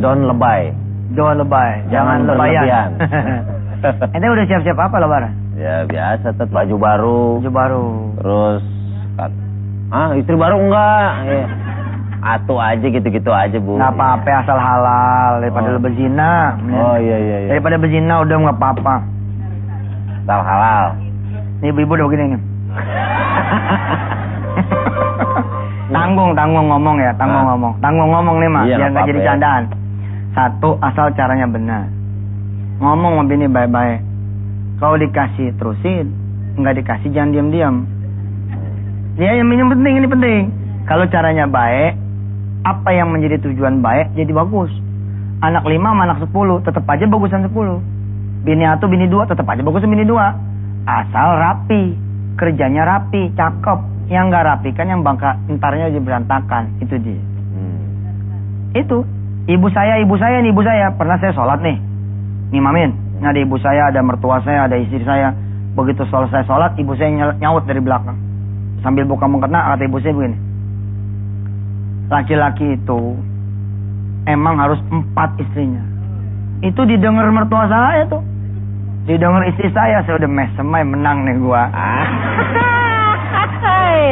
don't lebay. Don't lebay, jangan lebayan. Ente udah siap-siap apa lebaran? Ya biasa, baju baru. Baju baru. Terus, istri baru enggak? Atuh aja gitu-gitu aja, Bu. Nggak apa-apa, asal halal daripada berzina. Oh iya. Daripada berzina udah nggak apa-apa. Asal halal. Nih ibu-ibu udah begini nih. Tanggung ngomong ya, tanggung ngomong nih, Mak, iya, biar nggak jadi candaan. Satu, asal caranya benar. Ngomong sama bini baik-baik. Kalau dikasih terusin, nggak dikasih jangan diam-diam. Ya, yang penting, ini penting. Kalau caranya baik, apa yang menjadi tujuan baik jadi bagus. Anak 5 sama anak 10 tetap aja bagusan 10. Bini 1, bini 2 tetap aja bagusan bini 2. Asal rapi, kerjanya rapi, cakep. Yang nggak rapi kan yang bangka entarnya jadi berantakan. Itu dia. Itu ibu saya pernah saya sholat nih Mamin. Nah, ada ibu saya, ada mertua saya, ada istri saya. Begitu selesai sholat, ibu saya nyaut dari belakang sambil buka mukena. Kata ibu saya begini, laki-laki itu emang harus 4 istrinya. Itu didengar mertua saya tuh, didengar istri saya udah semai menang nih gua.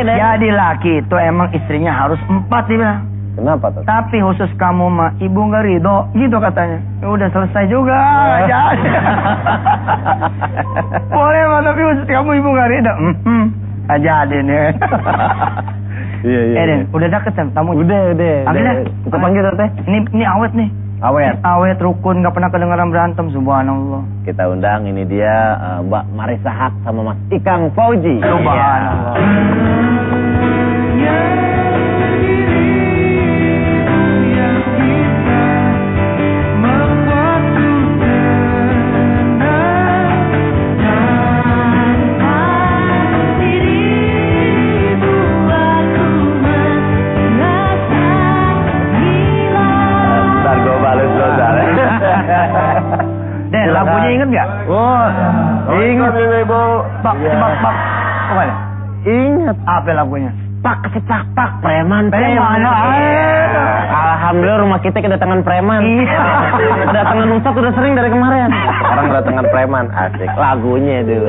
Jadi laki itu emang istrinya harus 4 dia bilang. Kenapa tuh? Tapi khusus kamu mah ibu nggak ridho gitu katanya. Ya udah selesai juga. Jadi. Boleh mah, tapi khusus kamu ibu nggak ridho. Jadi nih. Iya. Udah deket kan tamu? Udah. Kita panggil teh. Ini awet nih. Awet rukun, nggak pernah kedengaran berantem, subhanallah. Kita undang, ini dia Mbak Marissa Haq sama Mas Ikang Fauji. Subhanallah. Den, lagunya inget nggak? Ingat Ibu. Pak. Apa ya? Ingat. Apa lagunya? Pak preman. Alhamdulillah rumah kita kedatangan preman. Iya. Kedatangan Ustadz udah sering dari kemarin. Sekarang kedatangan preman, asik. Lagunya dulu.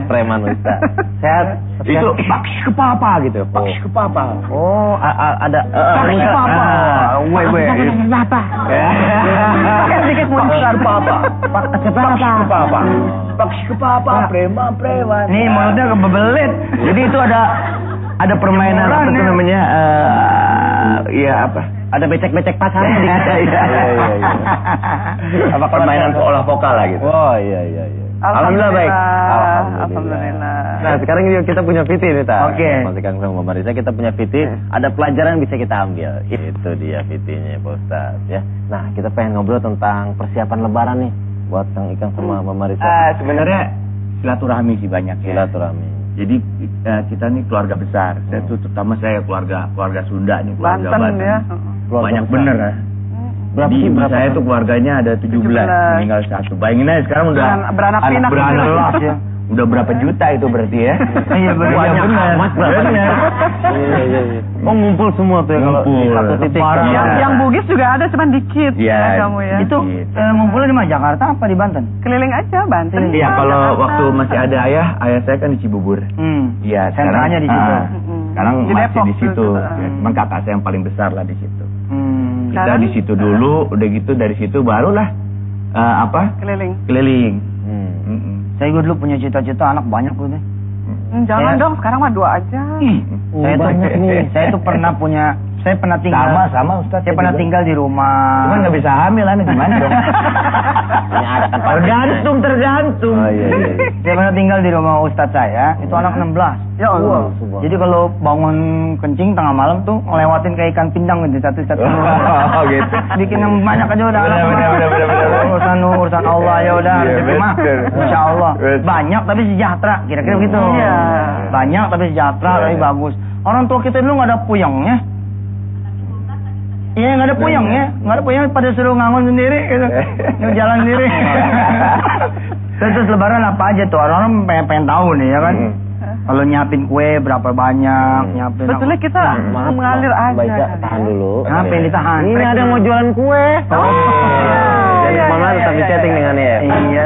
Preman Ustadz. Sehat. Itu Pak ke Papa gitu. Pak ke Papa. Oh, ada Pak ke Papa. Papa. Sedikit muncul Papa. Pak ke Papa. Pak ke Papa, preman. Nih mulutnya kebebelit. Jadi itu ada permainan apa itu namanya? Ada becek-becek pasangan di kita. Iya. Apa permainan olah vokal lah gitu. Oh iya. Alhamdulillah baik. Alhamdulillah. Nah, sekarang kita punya VT nih, Ta. Oke. Mas Ikang sama Marissa, kita punya VT. Ada pelajaran bisa kita ambil. Itu dia VT-nya, Pak Ustaz, ya. Nah, kita pengen ngobrol tentang persiapan Lebaran nih buat Kang Ikang sama Marissa. Sebenarnya silaturahmi sih banyak ya. Silaturahmi. Jadi kita nih keluarga besar. Saya tuh terutama saya keluarga Sunda nih, keluarga Banten. Ya. Banyak bener ya. Jadi saya tuh keluarganya ada 17, meninggal 1. Bayangin aja sekarang udah beranak pinak ya. Udah berapa juta itu berarti ya? Iya benar. Iya. Oh, ngumpul semua tuh ya kalau di satu titik. Yang Bugis juga ada, cuman dikit. Iya. Kamu ya. Itu ngumpulnya di mana? Jakarta apa di Banten? Keliling aja Banten. Iya, kalau waktu masih ada ayah saya kan di Cibubur. Iya, sentranya di situ. Sekarang Di masih Depok di situ. tuh. Cuman kakak saya yang paling besar lah di situ. Kita Sekarang? di situ dulu, udah gitu dari situ barulah keliling. Saya dulu punya cita-cita anak banyak gue deh. Jangan dong, sekarang mah 2 aja. Saya tuh pernah tinggal sama Ustaz. Saya pernah tinggal di rumah. Cuman nggak bisa hamil, aneh gimana dong? Tergantung. Oh iya. Saya pernah tinggal di rumah Ustadz saya, itu anak 16. Ya Allah. Jadi kalau bangun kencing tengah malam tuh ngelewatin kayak ikan pindang gitu satu-satu. Oh gitu. Bikin yang banyak aja udah. Bener. Urusan Allah ya udah. Insya Allah. Banyak tapi sejahtera, kira-kira begitu. Iya. Banyak tapi sejahtera, tapi bagus. Orang tua kita dulu nggak ada puyengnya. Iya, nggak ada puyengnya, pada suruh ngangon sendiri gitu. Jalan sendiri. Terus lebaran apa aja tuh? Orang pengen tahu nih ya kan. Kalau nyiapin kue berapa banyak, nyiapin. Sebetulnya kita mengalir aja. Baca, tahan dulu. Apa yang ditahan? Ini ada yang mau jualan kue. Oh. Jadi Mama tetap di chatting dengan ya. Iya.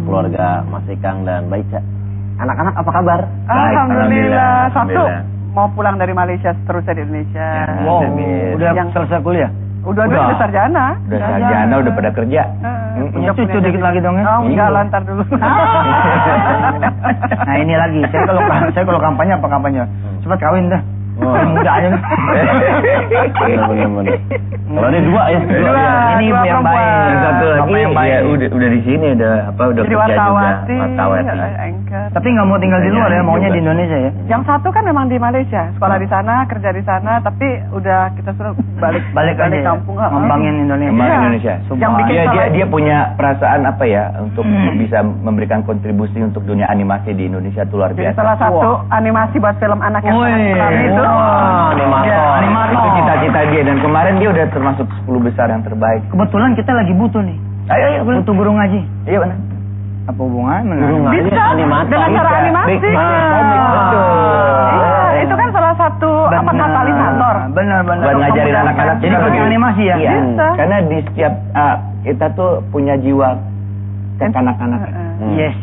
Keluarga Mas Ikang dan Baica. Anak-anak apa kabar? Alhamdulillah. Satu Alhamdulillah. mau pulang dari Malaysia seterusnya di Indonesia. Wow, udah Yang- selesai kuliah? Udah Udah. sarjana. Udah sarjana, udah pada kerja. Punya cucu dikit lagi dong ya? Oh, enggak, lantar dulu. Nah ini lagi, saya kalau kampanye apa kampanye? Cepat kawin dah. Oh. Muda aja. Bener. Kalau ada dua ya. Dua. Ini Dua yang baik. perempuan. Yang satu lagi Bapak yang baik. ya udah di sini udah Jadi kerja wartawati. juga. Wartawati. Anchor. Tapi nggak mau tinggal di luar ya, maunya di Indonesia ya. Yang satu kan memang di Malaysia, sekolah di sana, kerja di sana, tapi udah kita suruh balik aja ya? kampung. Ngembangin Indonesia. Kembali Iya. Indonesia. Yang bikin Dia punya perasaan apa ya untuk bisa memberikan kontribusi untuk dunia animasi di Indonesia itu luar Jadi biasa. salah satu animasi buat film anak yang sangat itu. Animator. Ya, animator. Itu cita-cita dia dan kemarin dia udah termasuk 10 besar yang terbaik. Kebetulan kita lagi butuh nih. Ayo Butuh guru ngaji. Iya benar. Apa hubungan? Guru ngaji. bisa Animator. dengan cara Bisa. animasi. Betul. Iya, itu kan salah satu katalisator. Benar. Buat ngajarin anak-anak Jadi pakai animasi ya? Iya. Bisa. Karena di setiap kita tuh punya jiwa kekanak-kanak. Yes.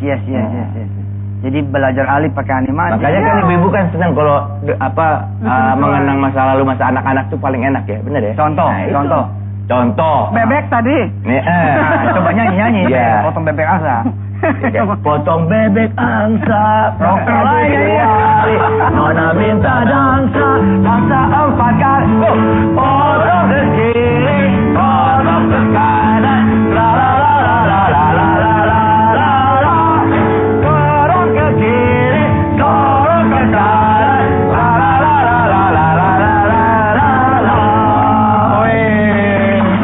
Jadi belajar alif pakai animasi. Makanya kan ibu-ibu kan senang kalau mengenang masa lalu masa anak-anak tuh paling enak ya, benar ya? Contoh, Nah, itu. contoh. Contoh. Bebek tadi. Nih, Nah, coba nyanyi. Iya. Potong bebek asa. Potong bebek angsa, Rocker lagi. Nona minta dansa, dansa 4 kali. Potong ke kiri, potong ke kanan, la la la la la la la la la la. Dorong ke kiri, dorong ke kanan, la la la la la la la la la la.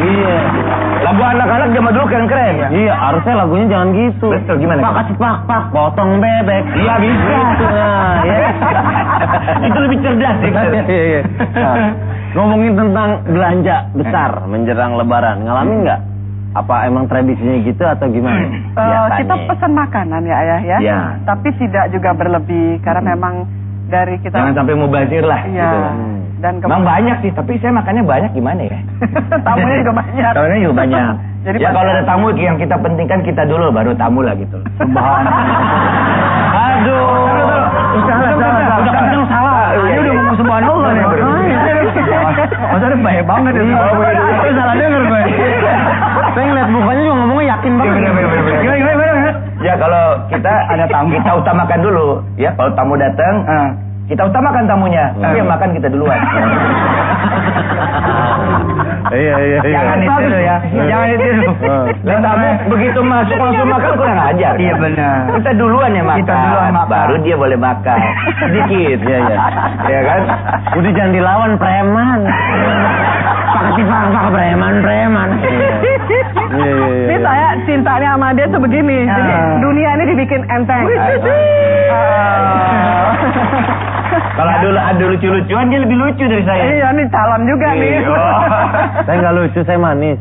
Iya. Lagu anak-anak zaman dulu keren-keren ya. Iya, harusnya lagunya jangan gitu. Betul, gimana? Pak kasih pak, potong bebek. Iya, bisa. Gitu, nah, ya. Itu lebih cerdas sih. Iya. Nah, ngomongin tentang belanja besar menjelang Lebaran, ngalamin nggak? Apa emang tradisinya gitu atau gimana? Kita pesan makanan ya ayah ya. Iya. Tapi tidak juga berlebih karena memang dari kita. Jangan sampai mubazir lah. Iya. Gitu. Dan Emang banyak sih, tapi saya makannya banyak gimana ya? tamunya juga banyak. Tamunya juga banyak. Jadi ya pas- kalau ada tamu yang kita pentingkan kita dulu, baru tamu lah gitu. Aduh. Salah. Ini udah ngomong subhanallah nih. Maksudnya baik banget ya. Itu salah denger gue. Saya ngeliat mukanya juga ngomongnya yakin banget. Gimana? Ya kalau kita ada tamu, kita utamakan dulu. Ya kalau tamu datang, kita utamakan tamunya. Tapi yang makan kita duluan. Iya. Jangan ditiru ya. Jangan ditiru. Dan tamu begitu masuk langsung makan kurang ajar. Iya benar. Kita duluan yang makan. Kita duluan makan. Baru dia boleh makan. Sedikit. Iya. Ya kan? Udah jangan dilawan preman. Pak preman. Iya. Ini saya cintanya sama dia tuh begini. Jadi dunia ini dibikin enteng. Kalau ada lucu-lucuan dia lebih lucu dari saya. Iya, ini calon juga nih. Saya nggak lucu, saya manis.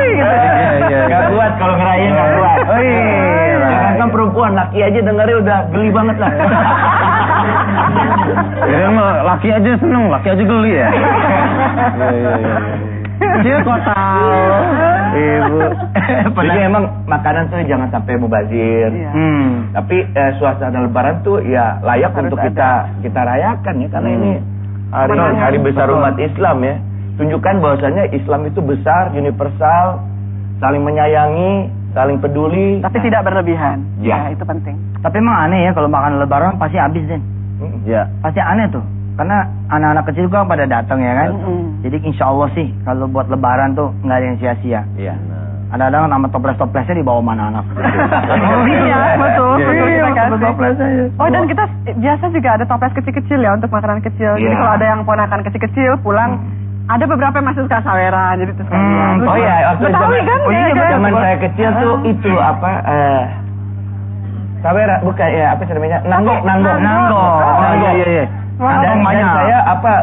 Iya. Gak kuat kalau ngerayain gak kuat. Oh iya. Jangan kan perempuan, laki aja dengarnya udah geli banget lah. Jadi mah laki aja seneng, laki aja geli ya. Iya. Dia kok tahu. Ibu. Jadi emang makanan tuh jangan sampai mubazir. Iya. Tapi suasana Lebaran tuh ya layak Harus untuk ada. kita rayakan ya karena ini Betul. hari besar umat Islam ya. Tunjukkan bahwasanya Islam itu besar, universal, saling menyayangi, saling peduli. Tapi tidak berlebihan. Ya. Ya, itu penting. Tapi emang aneh ya kalau makan lebaran pasti habis Den. Ya. Pasti aneh tuh. Karena anak-anak kecil kan pada datang ya kan. Jadi insya Allah sih kalau buat lebaran tuh nggak ada yang sia-sia. Iya. Ada-ada nama toples-toplesnya dibawa mana anak. Oh iya, betul. Iya, Kita kasih. toples aja. Oh, dan kita biasa juga ada toples kecil-kecil ya untuk makanan kecil. Jadi Iya. kalau ada yang ponakan kecil-kecil pulang, Ada beberapa yang masuk ke Saweran, jadi terus Oh iya, waktu Betawi kan? Oh iya, zaman saya kecil tuh itu apa? Sawera bukan ya apa sih namanya? Nanggok. Iya. Dan banyak. saya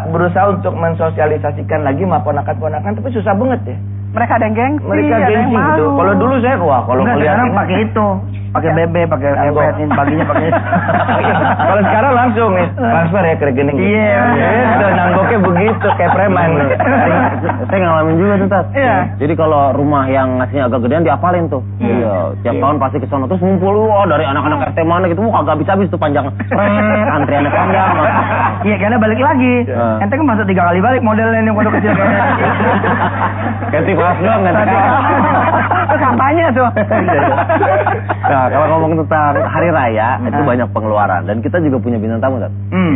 berusaha untuk mensosialisasikan lagi sama ponakan-ponakan, tapi susah banget ya. Mereka ada yang gengsi, Mereka ada yang gengsi gitu. malu. Kalau dulu saya kalau Enggak, melihat sekarang ini- pakai itu. Pakai BB, pakai Nanggok. iPad, ini paginya pakai Kalau sekarang langsung nih transfer ya ke rekening. Iya. Itu nanggoknya begitu kayak preman. Saya ngalamin juga tuh, Tat. Iya. Jadi kalau rumah yang ngasihnya agak gedean diapalin tuh. Iya. Tiap tahun pasti ke sono terus ngumpul dari anak-anak RT mana gitu. Kagak habis-habis tuh panjang. Antriannya panjang. Iya, karena balik lagi. Iya. Ente kan masuk 3 kali balik modelnya yang pondok kecil kayaknya. Ganti kelas doang ganti kelas. Itu kampanye tuh. Nah, kalau ngomong tentang hari raya itu banyak pengeluaran dan kita juga punya bintang tamu, Tat.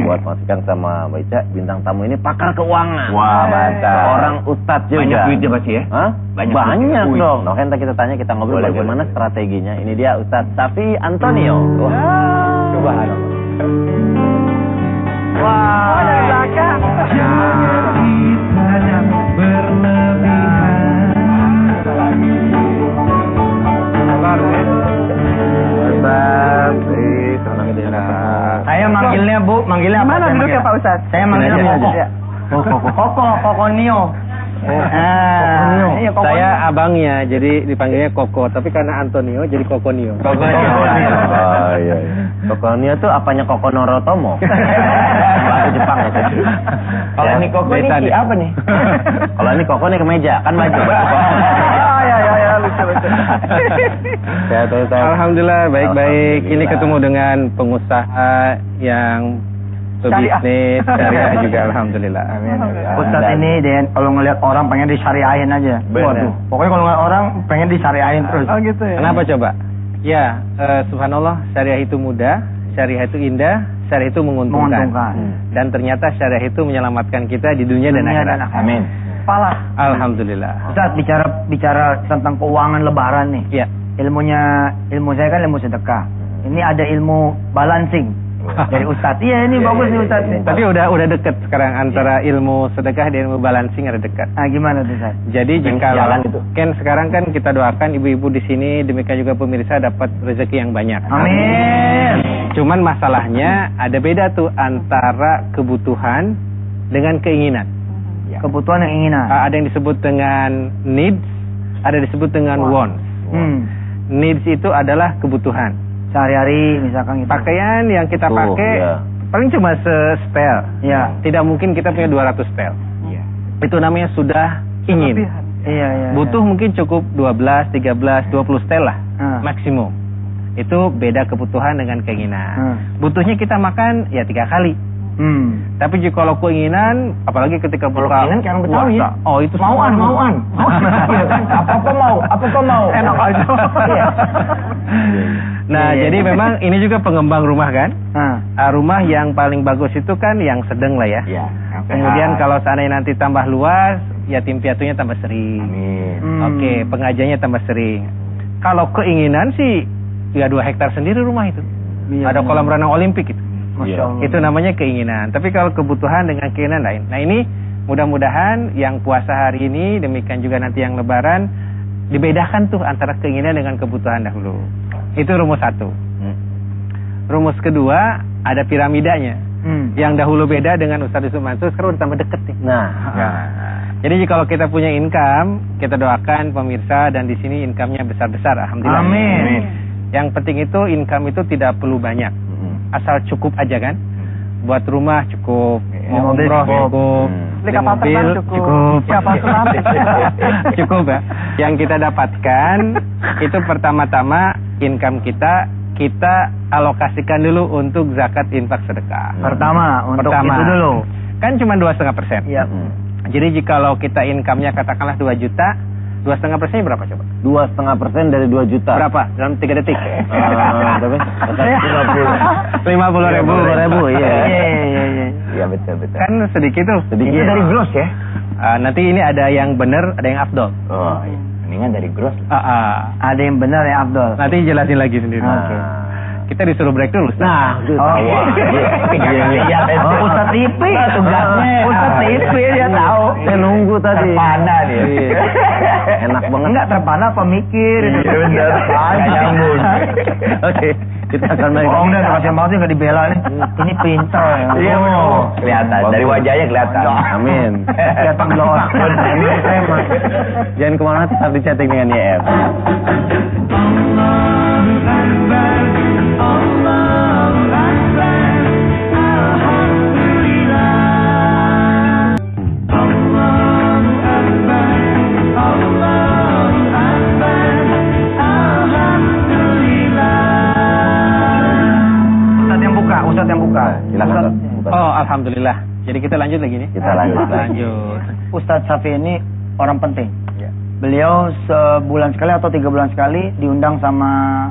Buat Mas Ikang sama Mbak Ica, bintang tamu ini pakar keuangan. Wah, mantap. Seorang ustadz juga. Banyak duitnya pasti ya? Hah? Banyak Banyak duit. dong. Nah, kan kita tanya, kita ngobrol Boleh, bagaimana boleh. strateginya. Ini dia Ustadz Safi Antonio. Wah, subhanallah. Wah, dari belakang. Saya manggilnya Bu, manggilnya apa? Gimana saya duduknya manggil? Pak Ustadz? Saya manggilnya Ini aja. Koko. Kokonio. Iya, Kokonio. Saya abangnya, jadi dipanggilnya Koko. Tapi karena Antonio, jadi Kokonio. Oh iya. Kokonio tuh apanya Koko Norotomo? Bahasa Jepang itu. Kalau ini Koko ini Besan. apa nih? Kalau ini Koko nih kemeja, kan baju. Ya, lucu. Sehat. Alhamdulillah, baik-baik. Ini Alhamdulillah. ketemu dengan pengusaha yang pebisnis, syariah juga. Alhamdulillah. Amin. Ustadz ini Den, kalau ngelihat orang pengen disyariahin aja. Bener. Waduh, pokoknya kalau ngelihat orang pengen disyariahin terus. Oh gitu ya. Kenapa coba? Ya, subhanallah, syariah itu mudah, syariah itu indah, syariah itu menguntungkan. Dan ternyata syariah itu menyelamatkan kita di dunia dan Dunia akhirat. dan akhirat. Amin. Kepala. Alhamdulillah. Ustadz bicara tentang keuangan lebaran nih. Ya. Ilmu saya kan ilmu sedekah. Ini ada ilmu balancing dari Ustadz. Iya, ini bagus nih Ustadz nih. Tapi udah deket sekarang antara ilmu sedekah dan ilmu balancing ada dekat. Nah, gimana tuh Ustadz? Jadi jika jalan itu. kan sekarang kan kita doakan ibu-ibu di sini, demikian juga pemirsa dapat rezeki yang banyak. Amin. Cuman masalahnya ada beda tuh antara kebutuhan dengan keinginan. Kebutuhan yang inginan. Ada yang disebut dengan needs, ada yang disebut dengan wants. Needs itu adalah kebutuhan. Sehari-hari misalkan gitu. Pakaian yang kita Tuh, pakai iya. paling cuma se-spell. Iya. Tidak mungkin kita punya 200 spell. Iya. Itu namanya sudah ingin. Kelebihan. Iya. Butuh mungkin cukup 12, 13, 20 setel lah maksimum. Itu beda kebutuhan dengan keinginan. Butuhnya kita makan ya 3 kali. Tapi jika kalau keinginan, apalagi ketika buka keinginan kan Betawi ya? puasa, oh itu Mauan. Iya kan? Apa-apa mau. Enak aja. Iya. Nah, jadi memang ini juga pengembang rumah kan? Nah, Rumah yang paling bagus itu kan yang sedang lah ya. Iya. Kemudian kalau seandainya nanti tambah luas, yatim piatunya tambah sering. Amin. Oke, pengajiannya tambah sering. Kalau keinginan sih, ya 2 hektar sendiri rumah itu. Iya, Ada kolam renang Olimpik itu. Masya Allah. Itu namanya keinginan. Tapi kalau kebutuhan dengan keinginan lain. Nah ini mudah-mudahan yang puasa hari ini, demikian juga nanti yang lebaran, dibedakan tuh antara keinginan dengan kebutuhan dahulu. Itu rumus 1. Rumus kedua, ada piramidanya. Yang dahulu beda dengan Ustaz Yusuf Mansur, sekarang udah tambah deket nih. Nah, Jadi kalau kita punya income, kita doakan pemirsa dan di sini income-nya besar-besar, alhamdulillah. Amin. Yang penting itu income itu tidak perlu banyak, asal cukup aja kan. Buat rumah cukup, mau mobil umroh cukup. cukup, Beli kapal mobil terbang cukup. Kapal selam. cukup ya. Yang kita dapatkan itu pertama-tama income kita alokasikan dulu untuk zakat infak sedekah. Pertama, untuk Pertama. itu dulu. Kan cuma 2,5%. Iya. Jadi jikalau kita income-nya katakanlah 2 juta, 2,5% berapa coba? 2,5% dari 2 juta. Berapa? Dalam 3 detik. Berapa? 50.000. Iya. Iya betul. Kan sedikit tuh. Sedikit. Itu dari gross ya? Nanti ini ada yang benar, ada yang afdol. Oh, iya. Mendingan dari gross. Ada yang benar ya Abdul. Nanti jelasin lagi sendiri. Oke. Kita disuruh break dulu. Ustaz. Nah, Oh, iya. Oh, Ustadz TV. Tugasnya. Ustadz TV dia tahu. Saya nunggu tadi. Terpana dia. Iya. Enak banget. Enggak terpana apa mikir. Iya benar. Nggak nyambung. Oke, kita akan balik. Oh enggak, kasihan banget nggak dibela nih. Ini pintar. Iya benar. Kelihatan dari wajahnya kelihatan. Amin. Kelihatan blon. Jangan kemana-mana, tetap di chatting dengan YF. Ustadz yang buka. Silakan. Ustadz. Oh, alhamdulillah. Jadi kita lanjut lagi nih. Kita lanjut. Lanjut. Ustadz Safi ini orang penting. Ya. Beliau sebulan sekali atau 3 bulan sekali diundang sama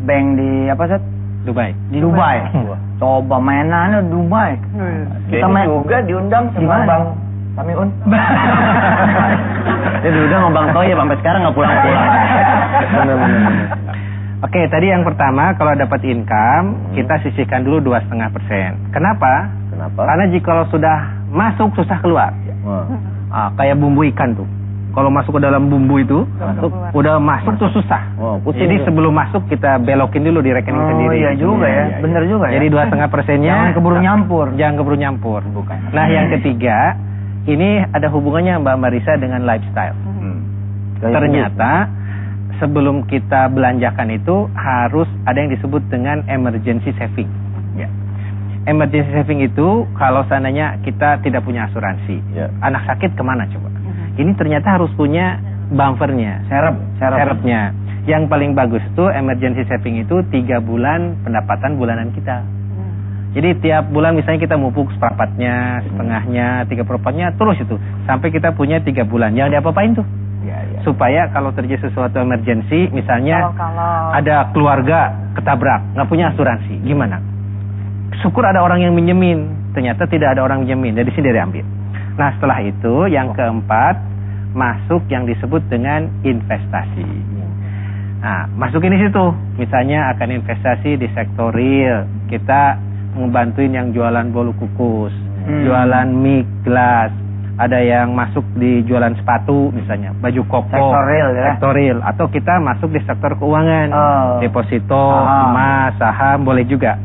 bank di apa Ustadz? Dubai. Di Dubai. Coba mainannya Dubai. Kita juga diundang sama Gimana? Bang Samiun. Dia diundang sama Bang Toy sampai sekarang nggak pulang-pulang. Benar-benar. Oke, tadi yang pertama kalau dapat income kita sisihkan dulu 2,5%. Kenapa? Kenapa? Karena jika sudah masuk susah keluar. Kayak bumbu ikan tuh. Kalau masuk ke dalam bumbu itu, udah masuk tuh susah. Oh, pusing Jadi tuh. sebelum masuk kita belokin dulu di rekening sendiri. Iya juga ya. Bener juga ya. Jadi 2,5%-nya Jangan keburu nyampur. Jangan keburu nyampur. Nah, yang ketiga, ini ada hubungannya Mbak Marisa dengan lifestyle. Ternyata sebelum kita belanjakan itu harus ada yang disebut dengan emergency saving. Ya. Emergency saving itu kalau seandainya kita tidak punya asuransi, Ya. anak sakit kemana coba? Ini ternyata harus punya bumpernya, serepnya. Yang paling bagus tuh emergency saving itu 3 bulan pendapatan bulanan kita. Jadi tiap bulan misalnya kita mupuk seperempatnya, setengahnya, 3/4-nya, terus itu sampai kita punya 3 bulan. Jangan diapa-apain tuh. Supaya kalau terjadi sesuatu emergency, misalnya Kalau ada keluarga ketabrak, nggak punya asuransi, gimana? Syukur ada orang yang minjemin, ternyata tidak ada orang minjemin, jadi sini diambil. Nah setelah itu yang keempat, masuk yang disebut dengan investasi. Nah masukin di situ, misalnya akan investasi di sektor real, kita ngebantuin yang jualan bolu kukus, jualan mie gelas. Ada yang masuk di jualan sepatu misalnya, baju koko, Sektor real ya. sektor real. Atau kita masuk di sektor keuangan, deposito, emas, saham, boleh juga.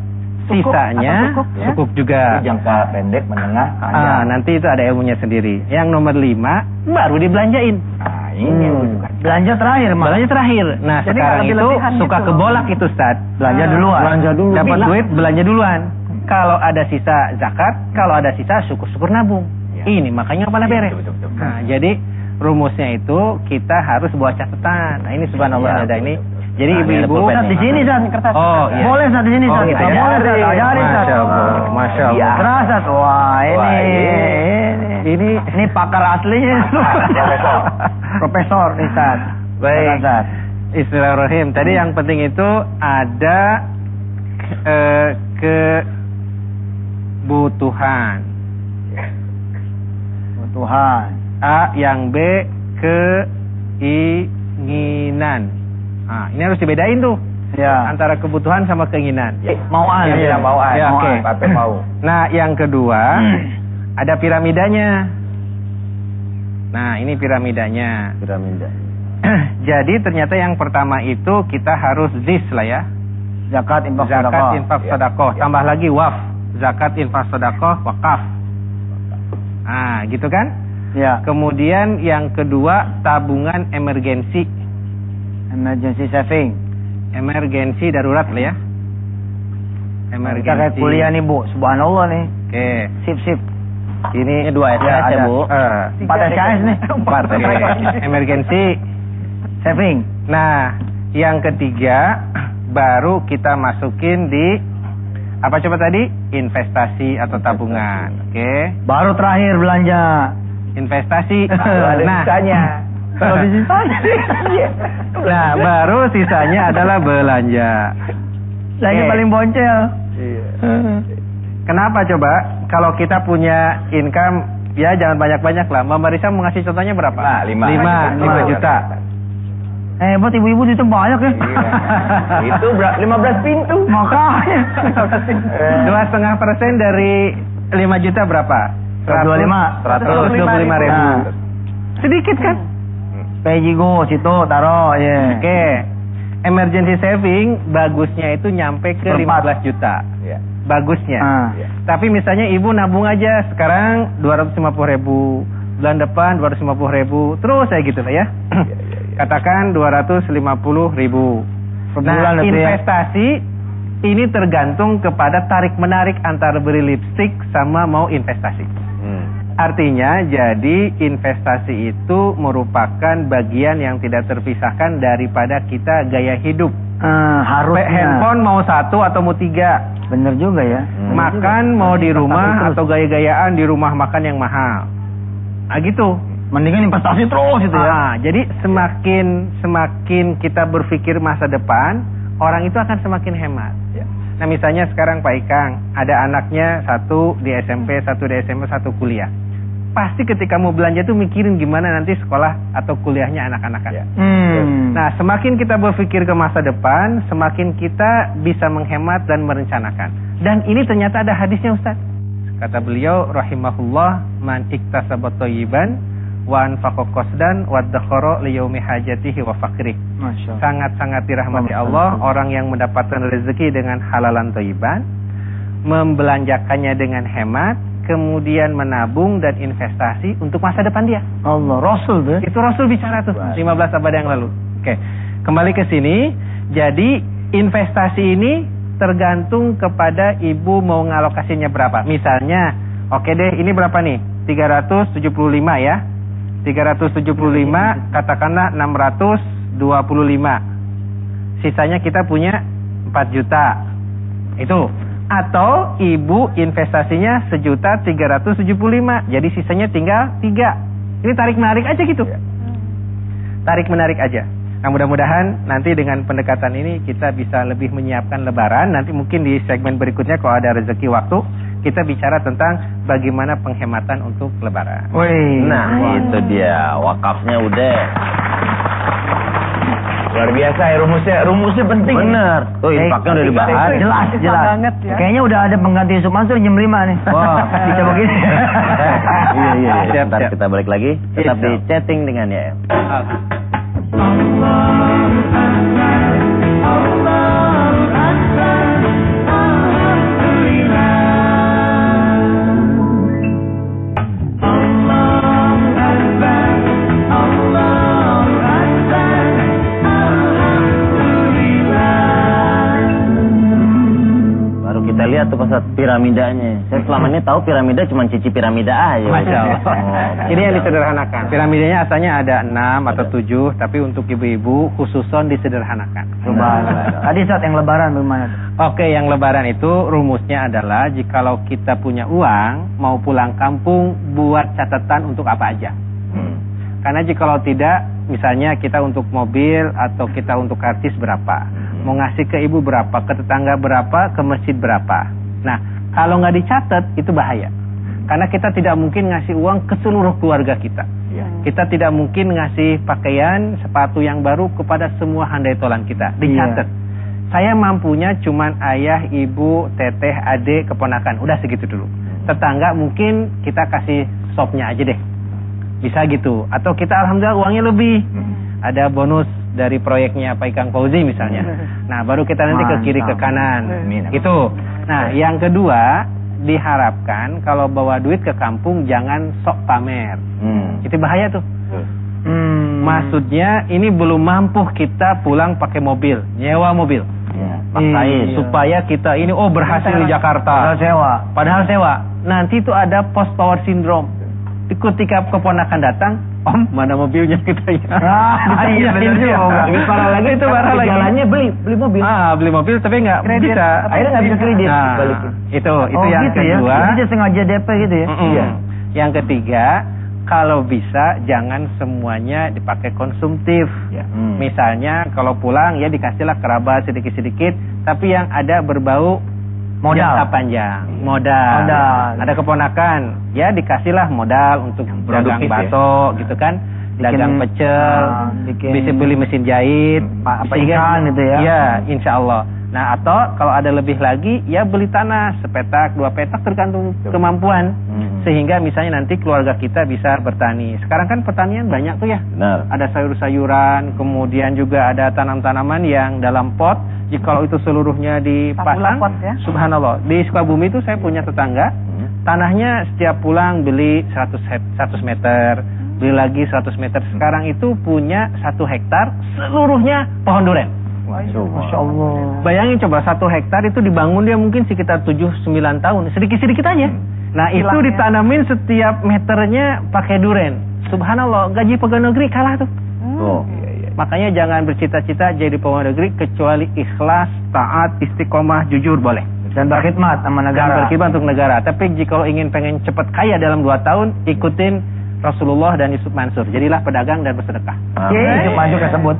Sisanya sukuk juga. Jangka pendek, menengah, panjang. Nanti itu ada ilmunya sendiri. Yang nomor 5 baru dibelanjain. Nah, ini Belanja terakhir, Mas. Belanja terakhir. Nah Jadi sekarang nggak itu lebih-lebihan suka gitu. kebolak itu Ustaz. Belanja duluan. Belanja dulu. Dapat duit belanja duluan. Kalau ada sisa zakat, kalau ada sisa syukur-syukur nabung. Ini makanya nggak pernah beres. betul. Nah, jadi rumusnya itu kita harus buat catatan. Nah, ini subhanallah ada ini. Jadi Nah, ini ada ibu-ibu pulpen Ustadz di sini, Ustadz. kertas. Oh, iya. Boleh Ustadz di sini, Ustadz. gitu. Boleh, Ustadz. Ajarin, Ustadz. Masya Allah, Masya Allah. Iya. Terasa, Ustadz. Wah, ini pakar aslinya. Profesor, Ustadz. Baik. Ustadz. Bismillahirrahmanirrahim. Tadi yang penting itu ada kebutuhan. Tuhan. A, yang B keinginan. Nah, ini harus dibedain tuh Ya. antara kebutuhan sama keinginan. Mauan. Yang bilang mauan. Ya, oke. Pape mau. Nah, yang kedua ada piramidanya. Nah, ini piramidanya. Piramida. Jadi ternyata yang pertama itu kita harus zis lah ya. Zakat, infak, Zakat, sedekah. infak, sedekah. Tambah lagi waf. Zakat, infak, sedekah, wakaf. Nah, gitu kan? Ya. Kemudian yang kedua tabungan emergensi. Emergency saving. Emergensi darurat lah ya. Kita kayak kuliah nih, Bu. Subhanallah nih. Oke. Sip. Ini 2 SKS ya, ada. Bu. 4 SKS nih. 4. Oke. Emergensi. Saving. Nah, yang ketiga baru kita masukin di apa coba tadi? Investasi atau tabungan. Oke. Baru terakhir belanja. Investasi. Ada sisanya. Kalau di sisanya. Nah, baru sisanya adalah belanja. Lagi Oke. paling boncel. Kenapa coba? Kalau kita punya income, ya jangan banyak-banyak lah. Mbak Marisa mau ngasih contohnya berapa? Nah, 5 juta. Hebat ibu-ibu itu banyak ya. Itu 15 pintu. Makanya. 2,5% dari 5 juta berapa? 125. 125 ribu. Nah. Sedikit kan? Pejigo situ taruh ya. Oke. Emergency saving bagusnya itu nyampe ke 15 juta. Iya. Bagusnya. Iya. Tapi misalnya ibu nabung aja sekarang 250 ribu, bulan depan 250 ribu, terus saya gitu lah ya. Katakan 250 ribu. Per Nah, bulan itu ya. investasi ini tergantung kepada tarik menarik antara beli lipstick sama mau investasi. Artinya jadi investasi itu merupakan bagian yang tidak terpisahkan daripada kita gaya hidup. Harusnya. Handphone mau 1 atau mau 3. Bener juga ya. Makan mau di rumah atau gaya-gayaan di rumah makan yang mahal. Ah gitu. Mendingan investasi terus itu ya. Jadi semakin kita berpikir masa depan, orang itu akan semakin hemat. Nah misalnya sekarang Pak Ikang ada anaknya 1 di SMP, 1 di SMA, 1 kuliah. Pasti ketika mau belanja tuh mikirin gimana nanti sekolah atau kuliahnya anak-anak. Nah semakin kita berpikir ke masa depan, semakin kita bisa menghemat dan merencanakan. Dan ini ternyata ada hadisnya Ustaz. Kata beliau rahimahullah, man iktasaba thayyiban wa anfaqa qasdan wa dakhara li yaumi hajatihi wa faqrih. Sangat-sangat dirahmati Allah orang yang mendapatkan rezeki dengan halalan thayyiban, membelanjakannya dengan hemat, kemudian menabung dan investasi untuk masa depan dia. Allah, Rasul tuh. Itu Rasul bicara tuh 15 abad yang lalu. Oke. Kembali ke sini. Jadi investasi ini tergantung kepada ibu mau ngalokasinya berapa. Misalnya, oke deh, ini berapa nih? 375 ya. 375 katakanlah 625. Sisanya kita punya 4 juta. Itu. Atau ibu investasinya 1.375.000, jadi sisanya tinggal 3. Ini tarik menarik aja gitu. Tarik menarik aja. Nah mudah-mudahan nanti dengan pendekatan ini kita bisa lebih menyiapkan lebaran. Nanti mungkin di segmen berikutnya kalau ada rezeki waktu, kita bicara tentang bagaimana penghematan untuk lebaran. Nah itu dia, wakafnya udah. Luar biasa ya rumusnya penting. Bener. Tuh infaknya udah dibahas. Jelas. banget ya. Kayaknya udah ada pengganti Yusuf Mansur jam 5 nih. Wah, bisa begini. Iya. Siap, Ntar siap. kita balik lagi. Tetap di chatting dengan ya. Kita lihat tuh Ustaz piramidanya. Saya selama ini tahu piramida cuma cici piramida aja. Masya Allah. Oh, Ini yang disederhanakan. Piramidanya asalnya ada 6 atau 7, tapi untuk ibu-ibu khususon disederhanakan. Tadi saat yang lebaran bagaimana tuh? Oke, yang lebaran itu rumusnya adalah jikalau kita punya uang mau pulang kampung, buat catatan untuk apa aja. Karena jikalau tidak, misalnya kita untuk mobil atau kita untuk karcis berapa, mau ngasih ke ibu berapa, ke tetangga berapa, ke masjid berapa. Nah, kalau nggak dicatat itu bahaya. Karena kita tidak mungkin ngasih uang ke seluruh keluarga kita. Kita tidak mungkin ngasih pakaian, sepatu yang baru kepada semua handai tolan kita. Dicatat. Saya mampunya cuman ayah, ibu, teteh, adik, keponakan. Udah segitu dulu. Tetangga mungkin kita kasih sopnya aja deh. Bisa gitu. Atau kita alhamdulillah uangnya lebih. Ada bonus dari proyeknya Pak Ikang Fauzi misalnya. Nah, baru kita nanti ke kiri ke kanan. Gitu. Nah, yang kedua, diharapkan kalau bawa duit ke kampung jangan sok pamer. Itu bahaya tuh. Maksudnya ini belum mampu kita pulang pakai mobil, nyewa mobil. Paksain supaya kita ini berhasil di Jakarta. Padahal sewa. Nanti itu ada post power syndrome. Ketika keponakan datang, Om, mana mobilnya kita ya? Iya benar juga. Lebih parah lagi itu parah lagi. Jalannya beli mobil. Beli mobil tapi nggak bisa. Akhirnya nggak bisa kredit. Balikin. Itu yang gitu kedua. Ya? Jadi sengaja DP gitu ya? Iya. Yang ketiga, kalau bisa jangan semuanya dipakai konsumtif. Misalnya kalau pulang ya dikasihlah kerabat sedikit-sedikit, tapi yang ada berbau modal jangka panjang. Modal. Ada keponakan, ya dikasihlah modal untuk dagang bakso gitu kan, dagang pecel, bisa beli mesin jahit, ikan gitu ya. Iya, insya Allah. Nah, atau kalau ada lebih lagi, ya beli tanah sepetak, 2 petak tergantung kemampuan. Sehingga misalnya nanti keluarga kita bisa bertani. Sekarang kan pertanian banyak tuh ya. Benar. Ada sayur-sayuran, kemudian juga ada tanam-tanaman yang dalam pot. Jikalau itu seluruhnya dipasang, pot, ya? subhanallah. Di Sukabumi itu saya punya tetangga, tanahnya setiap pulang beli 100 meter, beli lagi 100 meter. Sekarang itu punya 1 hektar, seluruhnya pohon duren. Masya Allah. Bayangin coba 1 hektar itu dibangun dia mungkin sekitar 7-9 tahun, sedikit-sedikit aja. Nah itu Hilangnya. ditanamin setiap meternya pakai duren. Subhanallah, gaji pegawai negeri kalah tuh. Tuh. Makanya jangan bercita-cita jadi pegawai negeri kecuali ikhlas, taat, istiqomah, jujur boleh. Dan berkhidmat sama Dan negara. berkhidmat untuk negara. Tapi jika ingin pengen cepat kaya dalam 2 tahun, ikutin Rasulullah dan Yusuf Mansur. Jadilah pedagang dan bersedekah. Itu maju kesebut.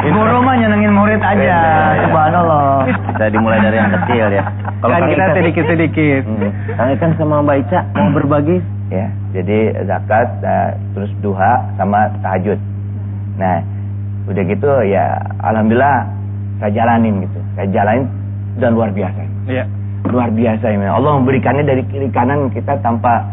Guru mah nyenengin murid aja. Subhanallah. Bisa dimulai dari yang kecil ya. Kalau Kang kita Ica- sedikit-sedikit. Kang Ican sama Mbak Ica mau berbagi? Ya, jadi zakat, terus duha sama tahajud. Nah, udah gitu ya, alhamdulillah saya jalanin gitu. Saya jalanin dan luar biasa. Iya. Luar biasa ini. Allah memberikannya dari kiri kanan kita tanpa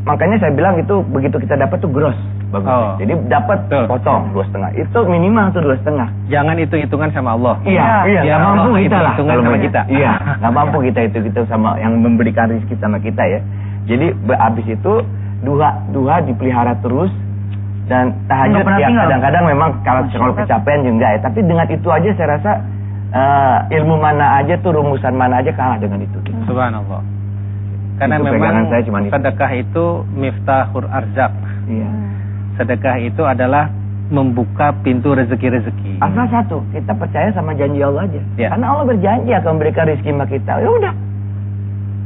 makanya saya bilang itu begitu kita dapat tuh gross bagus. Oh. Jadi dapat Betul. potong 2,5. Itu minimal tuh 2,5. Jangan hitung-hitungan sama Allah. Iya, Ya nggak mampu Allah, kita lah hitung-hitungan kalau sama begitu. kita. Iya, nggak mampu kita itu sama yang memberikan rezeki sama kita ya. Jadi habis itu duha dipelihara terus dan tahajud Nggak pernah ya tinggal. kadang-kadang memang kalau kecapean juga ya. Tapi dengan itu aja saya rasa ilmu mana aja tuh rumusan mana aja kalah dengan itu. Subhanallah. Karena Itu memang pegangan saya cuman itu. sedekah itu miftahul arzak. Iya. Sedekah itu adalah membuka pintu rezeki-rezeki. Asal satu, kita percaya sama janji Allah aja. Ya. Karena Allah berjanji akan memberikan rezeki sama kita. Ya udah.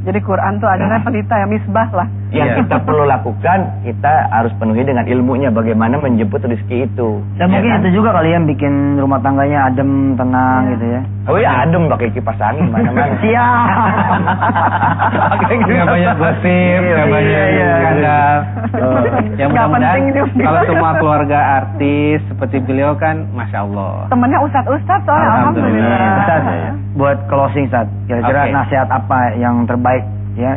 Jadi Quran tuh adalah pelita ya, misbah lah. Yang Iya. kita perlu lakukan, kita harus penuhi dengan ilmunya bagaimana menjemput rezeki itu. Dan mungkin Ya kan? itu juga kali yang bikin rumah tangganya adem, tenang gitu ya. Oh iya, adem pakai kipas angin mana-mana. Siap. Nggak banyak gosip, nggak banyak skandal. Ya Nggak mudah-mudahan penting itu. kalau semua keluarga artis seperti beliau kan, masya Allah. Temennya ustadz soalnya Alhamdulillah. alhamdulillah. Ustaz, buat closing Ustaz, kira-kira Oke. nasihat apa yang terbaik ya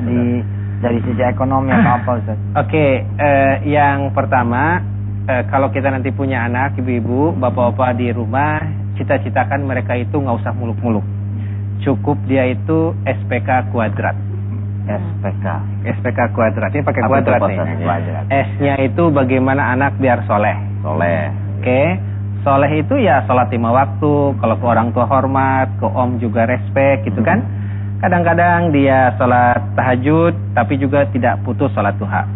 dari sisi ekonomi atau apa Ustaz? Oke, yang pertama, kalau kita nanti punya anak, ibu-ibu, bapak-bapak di rumah, cita-citakan mereka itu nggak usah muluk-muluk. Cukup dia itu SPK kuadrat. SPK kuadrat. Ini pakai Apa kuadrat itu nih. kuadrat? S-nya itu bagaimana anak biar soleh. Soleh. Oke, soleh itu ya sholat 5 waktu. Kalau ke orang tua hormat, ke om juga respect, gitu kan? Kadang-kadang dia sholat tahajud, tapi juga tidak putus sholat duha.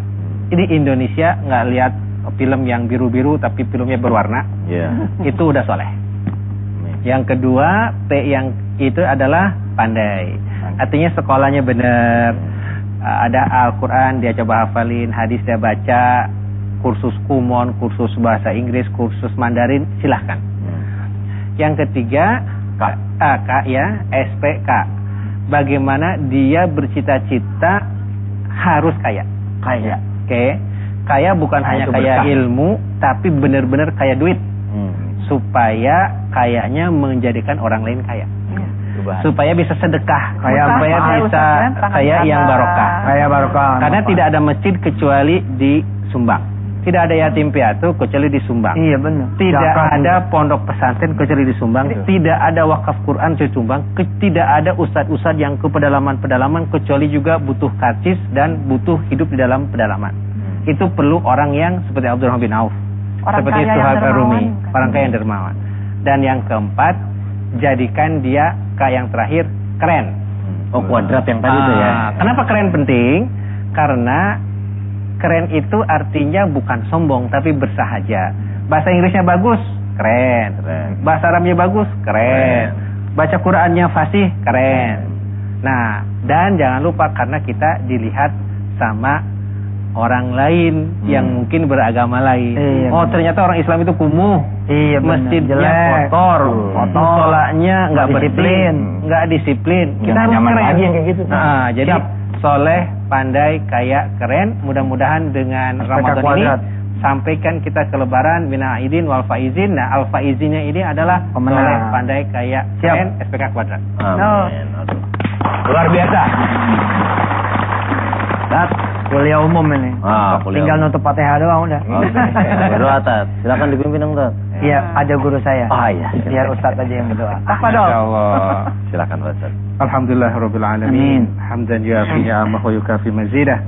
Jadi Indonesia nggak lihat film yang biru-biru, tapi filmnya berwarna. Iya. Itu udah soleh. Yang kedua, P yang itu adalah pandai. Artinya sekolahnya benar. Ada Al-Quran dia coba hafalin, hadis dia baca, kursus kumon, kursus bahasa Inggris, kursus Mandarin, silahkan. Yang ketiga, K ya, SPK. Bagaimana dia bercita-cita harus kaya. Kaya. Oke. Kaya bukan hanya itu kaya berkah. ilmu, tapi benar-benar kaya duit. Supaya kayanya menjadikan orang lain kaya. Supaya bisa sedekah, Kaya supaya apa, bisa Ustaz, ya? Tangan kaya yang kanan. barokah. Kaya barokah. Karena tidak ada masjid kecuali di Sumbang. Tidak ada yatim piatu kecuali di Sumbang. Iya benar. Tidak Zakat ada juga. pondok pesantren kecuali di Sumbang. Tidak ada wakaf Quran kecuali di Sumbang. Tidak ada ustadz-ustadz yang ke pedalaman-pedalaman kecuali juga butuh karcis dan butuh hidup di dalam pedalaman. Itu perlu orang yang seperti Abdurrahman bin Auf, Orang seperti kaya yang Suhaib dermawan, Ar-Rumi, bukan? orang kaya yang dermawan. Dan yang keempat, jadikan dia yang terakhir keren. Oh, kuadrat yang tadi tuh ya. Kenapa keren penting? Karena keren itu artinya bukan sombong tapi bersahaja. Bahasa Inggrisnya bagus, keren. Bahasa Arabnya bagus, keren. Baca Qurannya fasih, keren. Nah, dan jangan lupa karena kita dilihat sama orang lain yang mungkin beragama lain. Iya, Oh, benar. ternyata orang Islam itu kumuh. Iya benar. Masjidnya Jelek. kotor, sholatnya nggak disiplin. bersih, nggak disiplin. Kita Nggak harus nyaman keren. lagi yang kayak gitu. Nah, jadi Siap. soleh, pandai, kaya, keren. Mudah-mudahan dengan SPK Ramadan kuadrat. ini sampaikan kita ke lebaran minal aidin wal faizin. Nah, al faizinnya ini adalah Pemenang. soleh, pandai, kaya, Siap. keren, SPK kuadrat. Amin. Aduh. Luar biasa. Tat, kuliah umum ini. Kuliah Tinggal umum. nutup Fatihah doang udah. Oke. Berdoa, Tat. Silakan dipimpin dong, Tat. Iya, ada guru saya. Oh iya. Biar Ustadz aja yang berdoa. Apa dong? Insyaallah. Silakan, Pak Ustaz. Alhamdulillahirabbil alamin. Amin. Hamdan yuafi ni'amahu wa yukafi mazidah.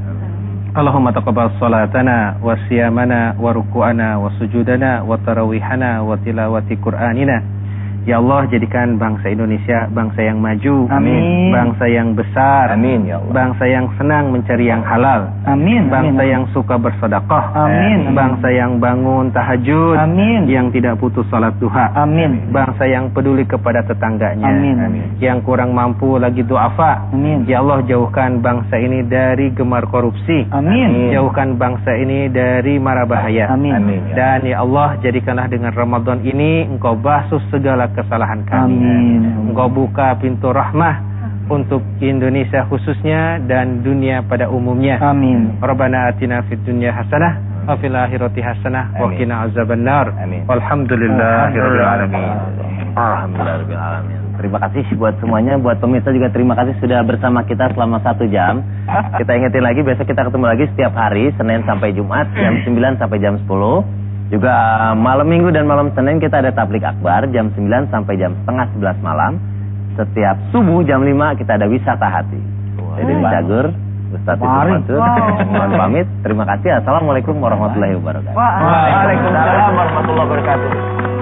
Allahumma taqabbal salatana wa siyamana wa ruku'ana wa sujudana wa tarawihana wa tilawati Qur'anina. Ya Allah, jadikan bangsa Indonesia bangsa yang maju, Amin. bangsa yang besar, Amin, ya Allah. bangsa yang senang mencari yang halal, Amin. bangsa Amin. yang suka bersedekah, Amin. bangsa yang bangun tahajud, Amin. yang tidak putus salat duha, Amin. bangsa yang peduli kepada tetangganya, Amin. yang kurang mampu lagi duafa. Amin. Ya Allah, jauhkan bangsa ini dari gemar korupsi, Amin. jauhkan bangsa ini dari mara bahaya. Amin. Amin. Dan ya Allah, jadikanlah dengan Ramadan ini Engkau basuh segala kesalahan kami. Amin. Engkau buka pintu rahmah untuk Indonesia khususnya dan dunia pada umumnya. Amin. Rabbana atina fid dunya hasanah wa fil akhirati hasanah wa Amin. qina azabannar. Amin. Walhamdulillahirabbil alamin. Alhamdulillahirabbil alamin. Terima kasih buat semuanya, buat pemirsa juga terima kasih sudah bersama kita selama 1 jam. Kita ingetin lagi, besok kita ketemu lagi setiap hari, Senin sampai Jumat, jam 9 sampai jam 10. Juga malam Minggu dan malam Senin kita ada tablik akbar, jam 9 sampai jam setengah 11 malam. Setiap subuh jam 5 kita ada wisata hati. Jadi Cagur, Ustadz Yusuf Mansur, mohon pamit. Terima kasih. Assalamualaikum warahmatullahi wabarakatuh. Waalaikumsalam warahmatullahi wabarakatuh.